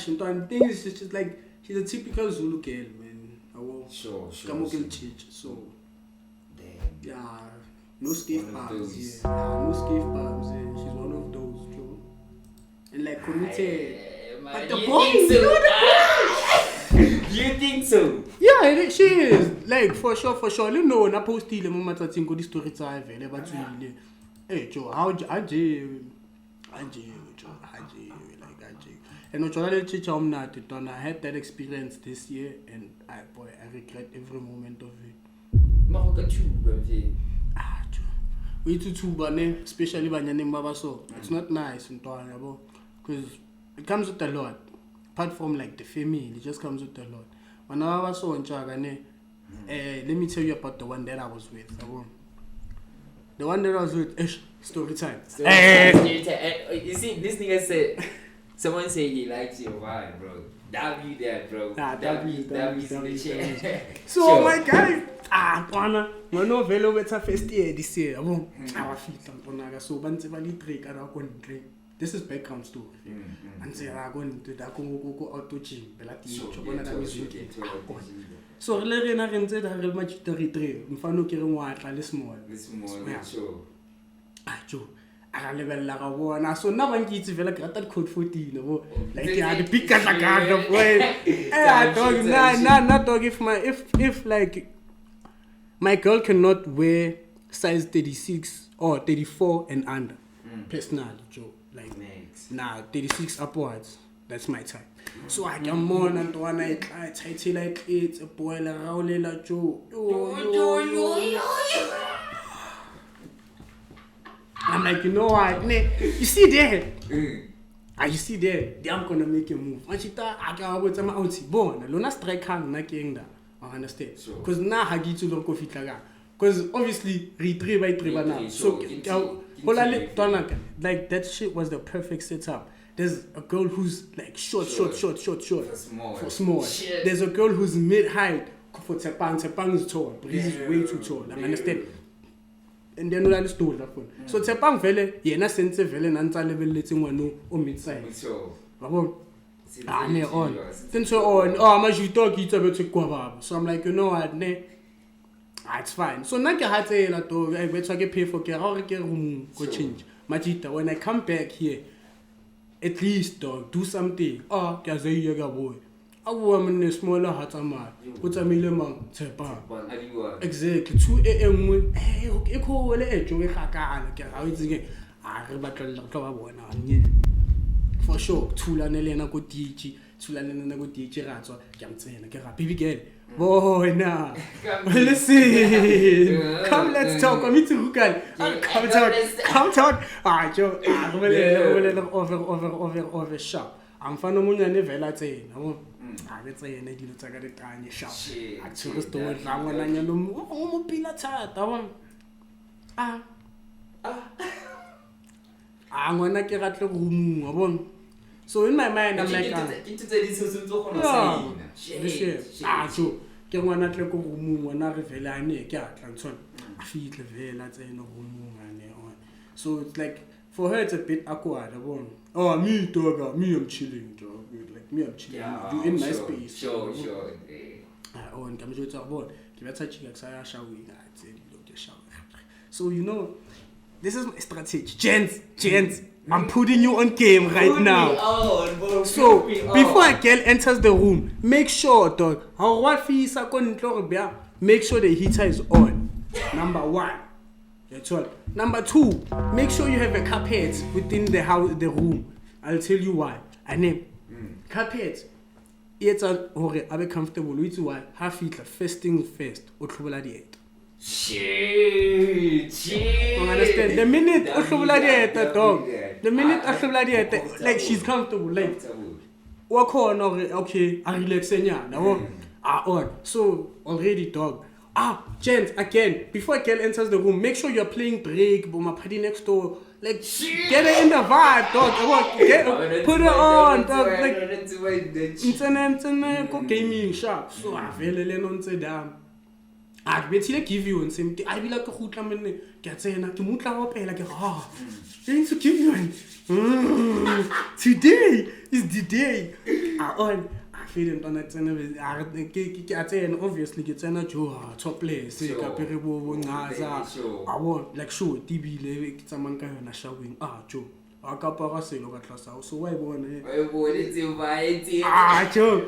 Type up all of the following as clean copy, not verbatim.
the thing is, she's just like, she's a typical Zulu girl, man. Sure. So, damn. yeah, no skiff bars, those. yeah. No skiff bars, yeah. She's one of those, Joe. And like, committed. But the boy, You think so? Yeah, she is. Like, for sure. You know, na postile mo matsatsing go di story tsa vele ba tswile. Hey, Joe, how aje and I had that experience this year, and I regret every moment of it. We to especially banyaneng ba baso. It's not nice because it comes with a lot. Apart from like the family, it just comes with a lot. When I was so let me tell you about the one that I was with. The one that I was with, story time. You see, this nigga said, someone said he likes your vibe, bro. W that, bro. W's in the chair. So, my guy, when no velo with a first year this year, so this is background story. And say, I'm going to go auto gym. So, le rena re ntse da re match 33. Mfano ke re ngwatla le small. Sure. Jo. A lebella ga bona. So na ba nkitse vela ke rata code 14 bo. Like ya the big kaka boy. Dog na dog if like my girl cannot wear size 36 or 34 and under. Personally, Joe. Like, nah, 36 upwards. That's my type. So I come on and one night, I tight like it's a boiler, Raulila Joe. I'm like, you know what? You see there? You see there? I'm gonna make a move. And she thought, I can't go to my outside born. Lona strike hand, na king. I understand. Because now I get to the coffee. Because obviously, retrieve by triba now. So, like that shit was the perfect setup. There's a girl who's like short. For small. Shit. There's a girl who's mid-height for Tepang. Tepang is tall. Breeze is way too tall. I understand. And then we stole that phone. So Tepang vele, yena sense vele nanta level letting one no mid-size. On. Then so on. Mas you talk it's about to so I'm like, you know what, it's fine. So na ke hatsela to I better get pay for care or get room go change. Majita, when I come back here, at least dog, do something. Ke a zaiya boy. A woman smaller hatama. Put a million man Tepa. Exactly. 2 AM. Hey, okay, cool. Joe Hakana. How is it again? Re batla ka bona for sure. Tulanelena go teach. Tulanelena go teach ratswa. Ke a mtsena ke ra baby girl. Boy, nah. Listen. Come, let's talk. I'm into Rukan. Come talk. Joe. Over shop. I'm fan of Munya Vela saying, let's say, and I did not get tiny shop. I took the word now when I know. Oh, Pilata. I'm going to get at the room. So in my mind, I'm like, so ke ngwana tle ko room wona re vela ne ke a tlantsona a fihle vela tse no room ngane on. So it's like for her it's a bit awkward. Me dog, me I'm chilling dog. Like me I'm chilling. You in my space. Sure. On come to about ke batla chika tsaya shawing a tse di lo ke shaw. So you know this is my strategy. Gents, I'm putting you on game right now. So, before a girl enters the room, make sure, dog, make sure the heater is on. Number 1. That's all. Number 2, make sure you have a carpet within the house, the room. I'll tell you why. Carpet. It's a comfortable. Which why? Half it first things first. Shit. Understand? The minute like she's comfortable, like walk on okay, I relax on. So already dog. Gents, again, before a girl enters the room, make sure you're playing Drake, but my party next door. Like get her in the vibe, dog. Put her on, dog. Like internet go gaming sharp. So I feel on say damn. I bet give you and same thing. I be like a hootlaman, get saying to Mutla pay like going to give you. Today is the day. on I feel it on it obviously get topless I want like sure tibile ke tsamang ka yona showing Joe a ka para selo ka tlasa so why bone Joe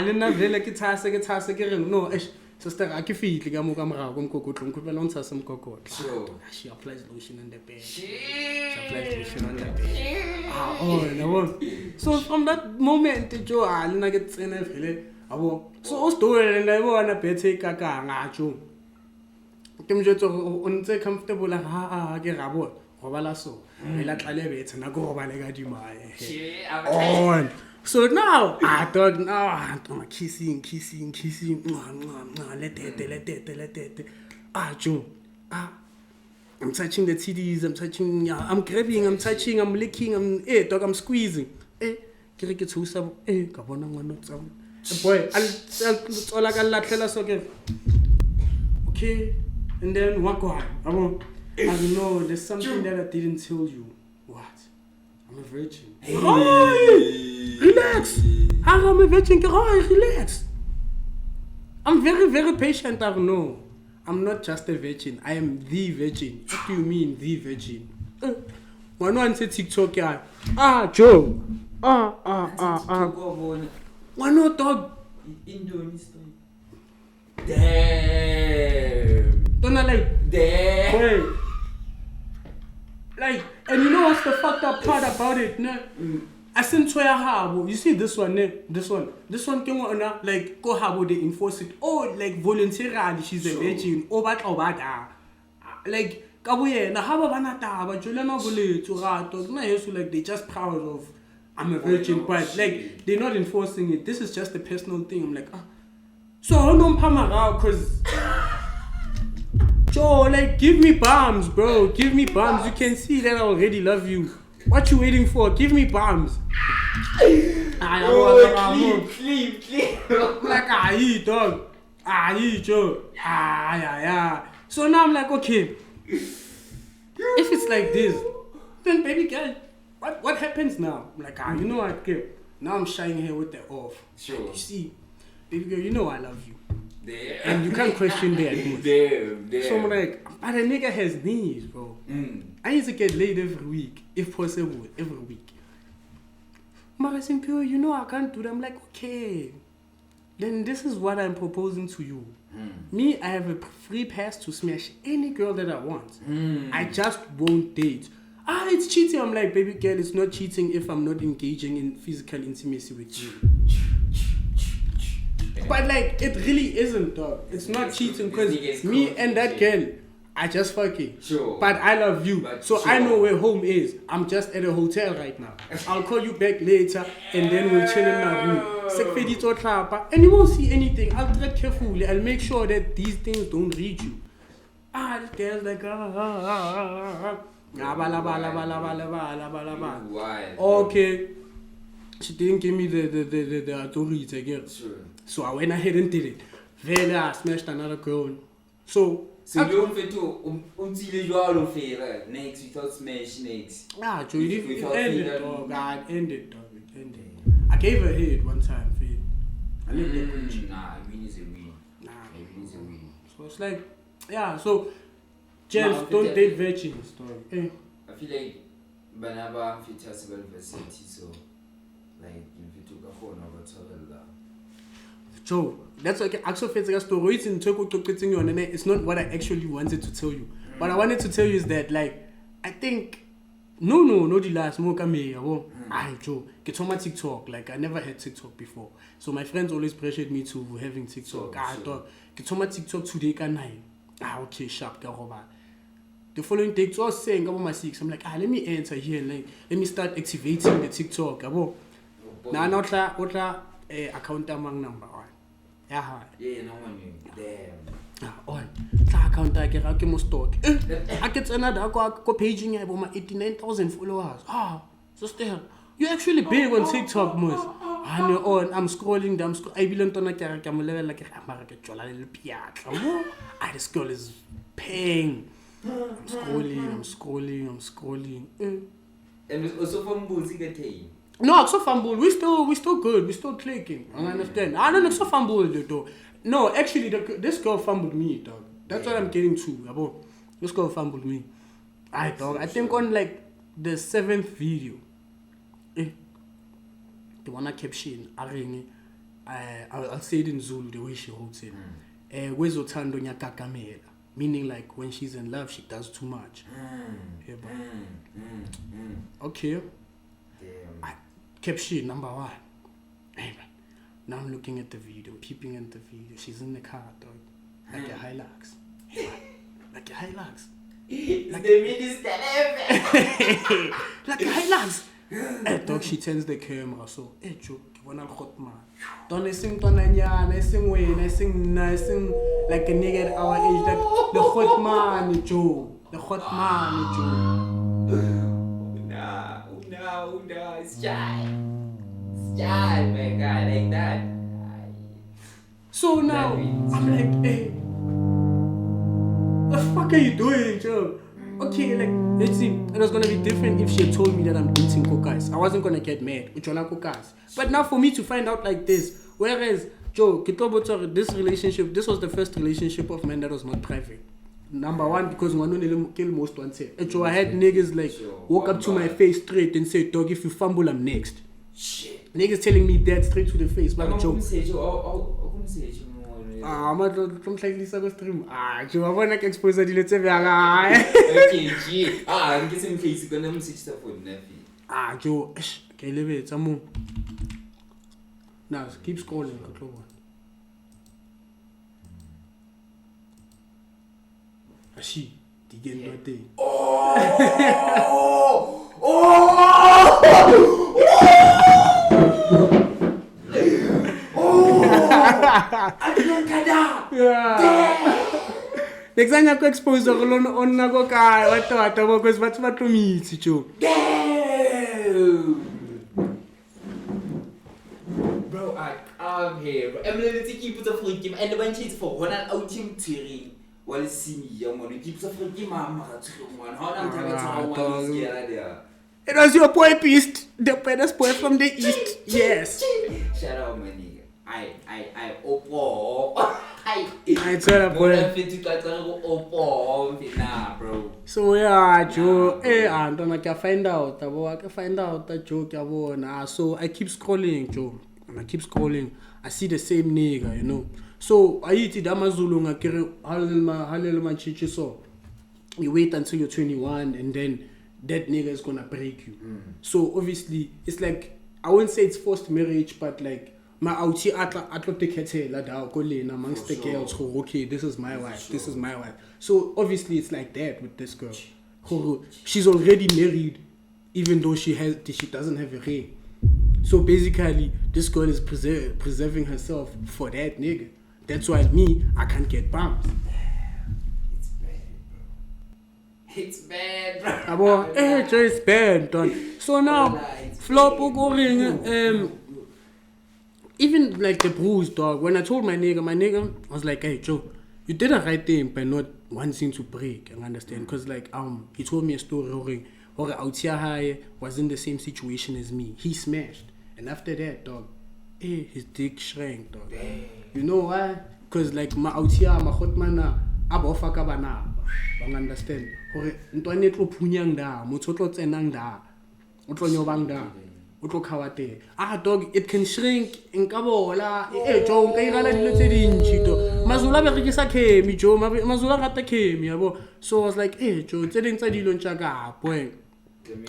le na vele ke tshase ke reng no sister a ke fihle ka mo ka morago go mkokotlong go bela ntsa se mkokotla she applies lotion in the bed so from that moment Joe le na ke tsena vele abo so o story le bona bethe ka nga Joe ke mjotso o ntse comfortable ke rabo go bala so la tlale bethe na go bala ka dimae on so now dog now I'm kissing let it Joe I'm touching the TDs, I'm touching, I'm grabbing, I'm touching, I'm licking, I'm squeezing. Kere ke thusa ka bona ngwana tsao. Boy, I'll like Allah tell us okay. Okay, and then what go on? I know there's something that I didn't tell you. What? I'm a virgin. Hey, relax. I'm a virgin. Relax. I'm very, very patient. I know. I'm not just a virgin. I am the virgin. What do you mean, the virgin? One one say TikTok Joe. One no dog. Damn. Don't I like? Damn. Hey. Like, and you know what's the fucked up part about it? I sent to habo. You see this one, this one came on like go habo they enforce it. Oh, like voluntarily she's a virgin. Oh, but like kabuye na haba banata ba Juliana bole to rato. Na yesu like they just proud of I'm a virgin, but like they're not enforcing it. This is just a personal thing. I'm like so I don't pamara cause Joe, like give me bombs, bro. Give me bombs. You can see that I already love you. What you waiting for? Give me bombs. Clean. Like dog. Joe. Yeah. So now I'm like, okay. If it's like this, then baby girl, what happens now? I'm like, you know what, okay. Now I'm shying here with the off. Sure. You see, baby girl, you know I love you. Damn. And you can't question that. Damn. So I'm like, but a nigga has knees, bro. I need to get laid every week, if possible, every week. Mara Simpio, you know I can't do that. I'm like, okay. Then this is what I'm proposing to you. Me, I have a free pass to smash any girl that I want. I just won't date. It's cheating. I'm like, baby girl, it's not cheating if I'm not engaging in physical intimacy with you. But like, it really isn't, dog. It's not cheating because me and that girl, I just fucking. Sure. But I love you. But so sure. I know where home is. I'm just at a hotel right now. I'll call you back later and then we'll chill in my room. And you won't see anything. I'll tread carefully. I'll make sure that these things don't reach you. This girl's like, okay. She didn't give me the authority again. Sure. So I went ahead and did it. Then I smashed another girl. So you don't fit to next without smash next. Joe, it ended, dog. God, ended, dog. It ended. I gave her head one time, feel. I lived there. Nah, a win is a win. Is a win. So it's like, yeah, so gents, don't date virgins, dog. I feel like whenever I'm fit as well versatility, so like if you took a phone over to Joe, that's okay. Actually, it's not what I actually wanted to tell you. What I wanted to tell you is that, like, I think, no, the last more Joe, get on my TikTok. Like, I never had TikTok before. So my friends always pressured me to having TikTok. I thought, get on my TikTok today, can I? Okay, sharp, the following day, I was saying about my 6. I'm like, let me enter here and like, let me start activating the TikTok. Now, not account among number. Yeah, no one damn. On account I get stock. I get another go paging about my 89,000 followers. So still, you actually big on TikTok, most. I'm scrolling, I belong to a character, I'm level like a this girl is paying. I'm scrolling. And also from Boozy get No, so fumble. We still good. We still clicking. I understand. I don't know. So fumble though. No, actually, this girl fumbled me, dog. That's what I'm getting to. Abo. This girl fumbled me. Alright, dog. I think on like the 7th video, the one I kept shitting, I'll say it in Zulu the way she holds it. Wezothando nyakakamela. Meaning like when she's in love, she does too much. Okay. I kept shit, number 1. Hey, man. Now I'm looking at the video, I'm peeping at the video. She's in the car, dog. Like a Hilux. Hey, man. Like a Hilux. Like the minister. Like a Hilux. Hey, dog, she turns the camera. So, hey, Joe, when I'm hot, man. Don't sing Tonanya, I sing Wayne, I sing like a nigga at our age. Like the hot man, Joe. The hot man, Joe. No, it's shy. It's shy, man, guy like that. So now, I'm like, hey, the fuck are you doing, Joe? Okay, like, let's see, it was gonna be different if she had told me that I'm dating guys. I wasn't gonna get mad, guys. But now for me to find out like this, whereas, Joe, this relationship, this was the first relationship of mine that was not private. Number 1, because one kill most one say. Joe, I had niggas like walk up to my face straight and say, dog, if you fumble, I'm next. Shit. Niggas telling me that straight to the face. But Joe. I'm not like this stream. Joe, I want to expose the little bit. Okay, G. I'm getting case. You're gonna message the phone, Nafi. Joe, okay, leave it. Some now, keep scrolling. She, the day. Next time you expose the on nago kai, what because what's what to me, Joe. Bro, I'm here. I'm gonna keep it a free game and when she's for one out team theory. Well, see, young one, it keeps a free mama to one. How long it was your boy Beast, the baddest boy from the east. Yes. Shout out, my nigga. I tell a boy. Bro. So yeah, Joe. Hey, I can find out. I can find out that joke. So I keep scrolling, Joe. And I keep scrolling. I see the same nigga, you know. So I eat it. Amazulu ngakere halelma chichi. So you wait until you're 21, and then that nigga is gonna break you. So obviously it's like, I won't say it's forced marriage, but like my outie atlo take la da go lena amongst the girls who okay, this is my wife, this is my wife. So obviously it's like that with this girl. She's already married, even though she doesn't have a ring. So basically this girl is preserving herself for that nigga. That's why I can't get bumped. It's bad, bro. It's bad, dog. So now, flop even like the bruise, dog. When I told my nigga was like, hey, Joe, you did a right thing by not wanting to break. I understand, because like he told me a story. Or out here was in the same situation as me. He smashed, and after that, dog, his dick shrank, dog. You know why? Because like my out here, my hot man, abofaka bana. Bang understand? Hore ntwane tlo phunyang da, motho tlo tsenang da, o tlo nyobang da, o tlo khawate. Dog, it can shrink nkabola. Joe nka irala dilo tse dintsi to. Mazula be rekisa khemi, Joe, mazula rata khemi yabo. So I was like, Joe, tse ding tsa dilo ntjaka boy.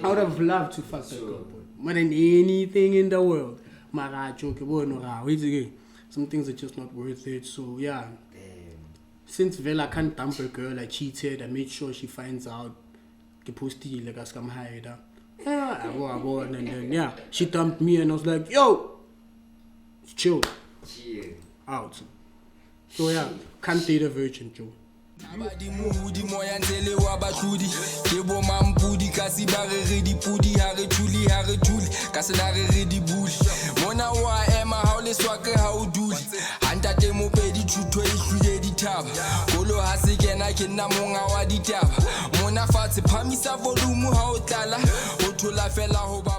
I would have loved to fuck that girl, boy, more than anything in the world. Mara joke, boy, no again. Some things are just not worth it. So yeah. Since Vela can't dump a girl, I cheated. I made sure she finds out. The posty like us come hide. Yeah, I go, and then yeah, she dumped me, and I was like, yo, chill, out. So yeah, can't date a virgin, Joe. Abadi muhudi moya ntele wabashudi Kebo mampudi kasi bare ready pudi hare chuli kasi nare ready buli Mona wa ema haule swake hauduli Hanta temo pedi chutwe ishuye ditaba Kolo hasi kena kena monga wa ditaba Mona fati pamisa volumu hautlala Otola fela hoba